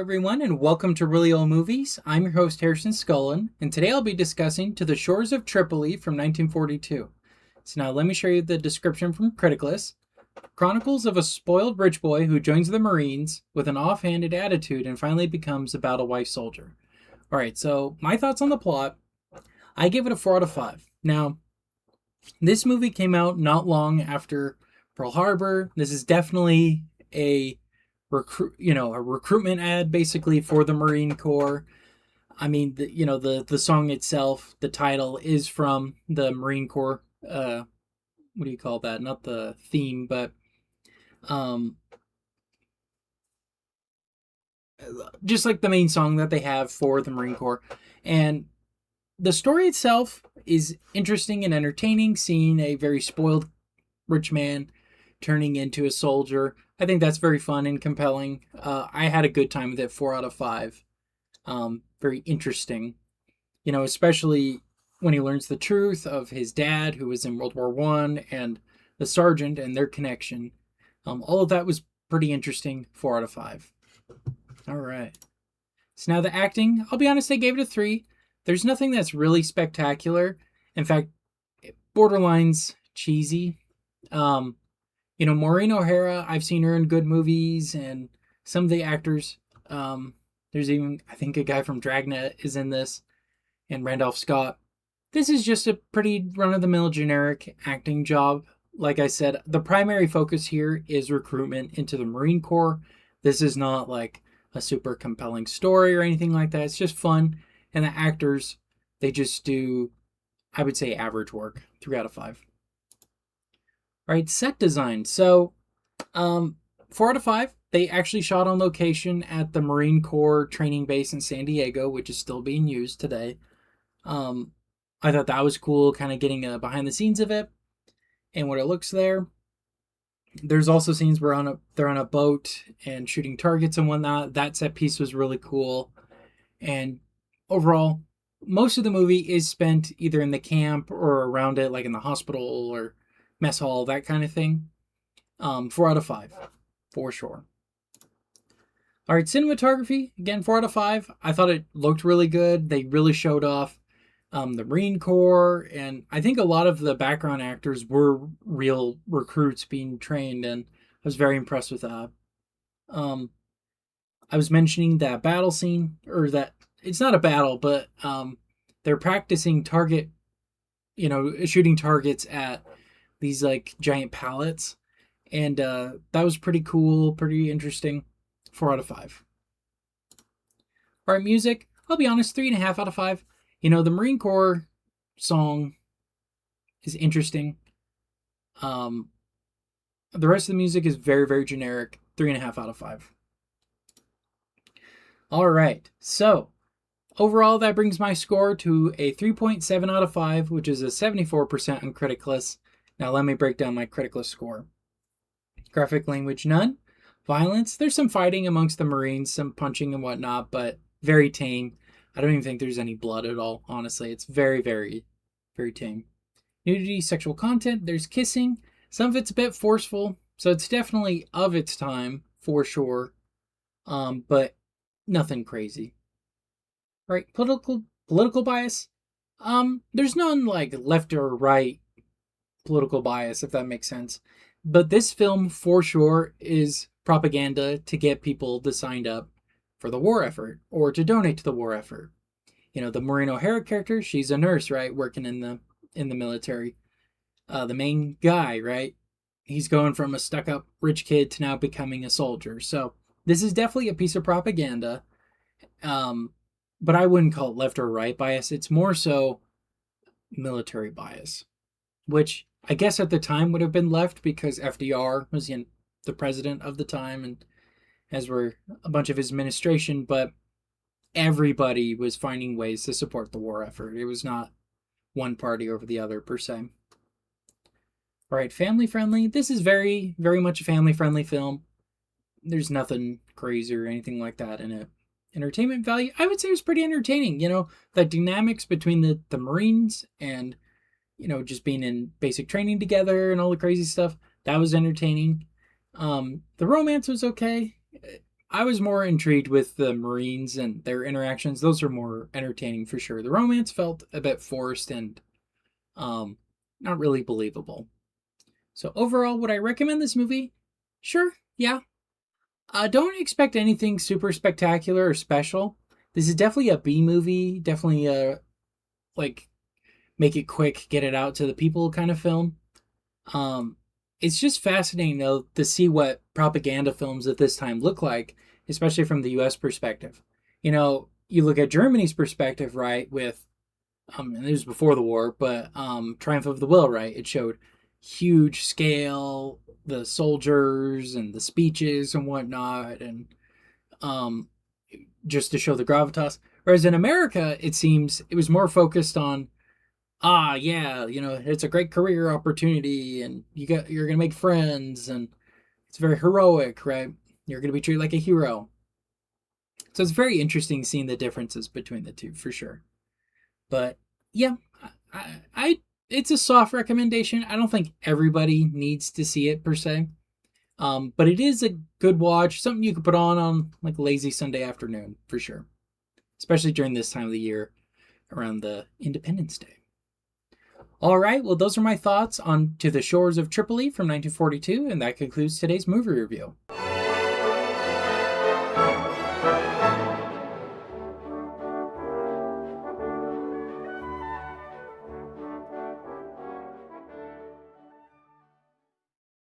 everyone, and welcome to Really Old Movies. I'm your host, Harrison Scullin, and today I'll be discussing To the Shores of Tripoli from 1942. So now let me show you the description from Criticlist. Chronicles of a spoiled rich boy who joins the Marines with an offhanded attitude and finally becomes a battle-wife soldier. Alright, so my thoughts on the plot. I give it a 4 out of 5. Now, this movie came out not long after Pearl Harbor. This is definitely a recruitment ad basically for the Marine Corps. I mean, the song itself, the title is from the Marine Corps. What do you call that? Not the theme, but um, just like the main song that they have for the Marine Corps. And the story itself is interesting and entertaining. Seeing a very spoiled rich man turning into a soldier. I think that's very fun and compelling. I had a good time with it. 4 out of 5. Very interesting. Especially when he learns the truth of his dad, who was in World War One, and the sergeant and their connection. All of that was pretty interesting. 4 out of 5. All right. So now the acting. I'll be honest, I gave it a 3. There's nothing that's really spectacular. In fact, borderlines cheesy. Maureen O'Hara, I've seen her in good movies, and some of the actors. There's even, I think, a guy from Dragnet is in this, and Randolph Scott. This is just a pretty run-of-the-mill generic acting job. Like I said, the primary focus here is recruitment into the Marine Corps. This is not like a super compelling story or anything like that. It's just fun, and the actors, they just do, I would say, average work. 3 out of 5. All right, set design. So, 4 out of 5. They actually shot on location at the Marine Corps training base in San Diego, which is still being used today. I thought that was cool, kind of getting a behind the scenes of it and what it looks there. There's also scenes where they're on a boat and shooting targets and whatnot. That set piece was really cool. And overall, most of the movie is spent either in the camp or around it, like in the hospital or mess hall, that kind of thing. 4 out of 5, for sure. All right, cinematography, again, 4 out of 5. I thought it looked really good. They really showed off the Marine Corps, and I think a lot of the background actors were real recruits being trained, and I was very impressed with that. I was mentioning that battle scene, or that it's not a battle, but they're practicing shooting targets at these like giant pallets, and that was pretty cool, pretty interesting. 4 out of 5. All right, music. I'll be honest, 3.5 out of 5. The Marine Corps song is interesting. The rest of the music is very, very generic. 3.5 out of 5. All right, so overall, that brings my score to a 3.7 out of 5, which is a 74% on Criticlist. Now let me break down my Criticlist score. Graphic language, none. Violence, there's some fighting amongst the Marines, some punching and whatnot, but very tame. I don't even think there's any blood at all, honestly. It's very, very, very tame. Nudity, sexual content, there's kissing. Some of it's a bit forceful, so it's definitely of its time, for sure. But nothing crazy. All right, political bias. There's none like left or right political bias, if that makes sense. But this film, for sure, is propaganda to get people to sign up for the war effort or to donate to the war effort. The Maureen O'Hara character, she's a nurse, right, working in the military. The main guy, right, he's going from a stuck-up rich kid to now becoming a soldier. So this is definitely a piece of propaganda. But I wouldn't call it left or right bias. It's more so military bias, which I guess at the time would have been left because FDR was the president of the time, and as were a bunch of his administration, but everybody was finding ways to support the war effort. It was not one party over the other, per se. All right, family friendly. This is very, very much a family friendly film. There's nothing crazy or anything like that in it. Entertainment value, I would say, was pretty entertaining. The dynamics between the Marines and, just being in basic training together and all the crazy stuff, that was entertaining. The romance was okay. I was more intrigued with the Marines and their interactions. Those are more entertaining for sure. The romance felt a bit forced and um, not really believable. So overall, would I recommend this movie? Sure, yeah. Don't expect anything super spectacular or special. This is definitely a B movie. Definitely a like make it quick, get it out to the people kind of film. Um, it's just fascinating though to see what propaganda films at this time look like, especially from the U.S. perspective. You look at Germany's perspective, right? With and it was before the war, but Triumph of the Will, right? It showed huge scale, the soldiers and the speeches and whatnot, and um, just to show the gravitas. Whereas in America, it seems it was more focused on yeah, it's a great career opportunity and you're gonna make friends and it's very heroic, right? You're gonna be treated like a hero. So it's very interesting seeing the differences between the two for sure. But yeah, I it's a soft recommendation. I don't think everybody needs to see it per se. But it is a good watch, something you could put on like a lazy Sunday afternoon for sure, especially during this time of the year around the Independence Day. All right, well, those are my thoughts on To the Shores of Tripoli from 1942, and that concludes today's movie review.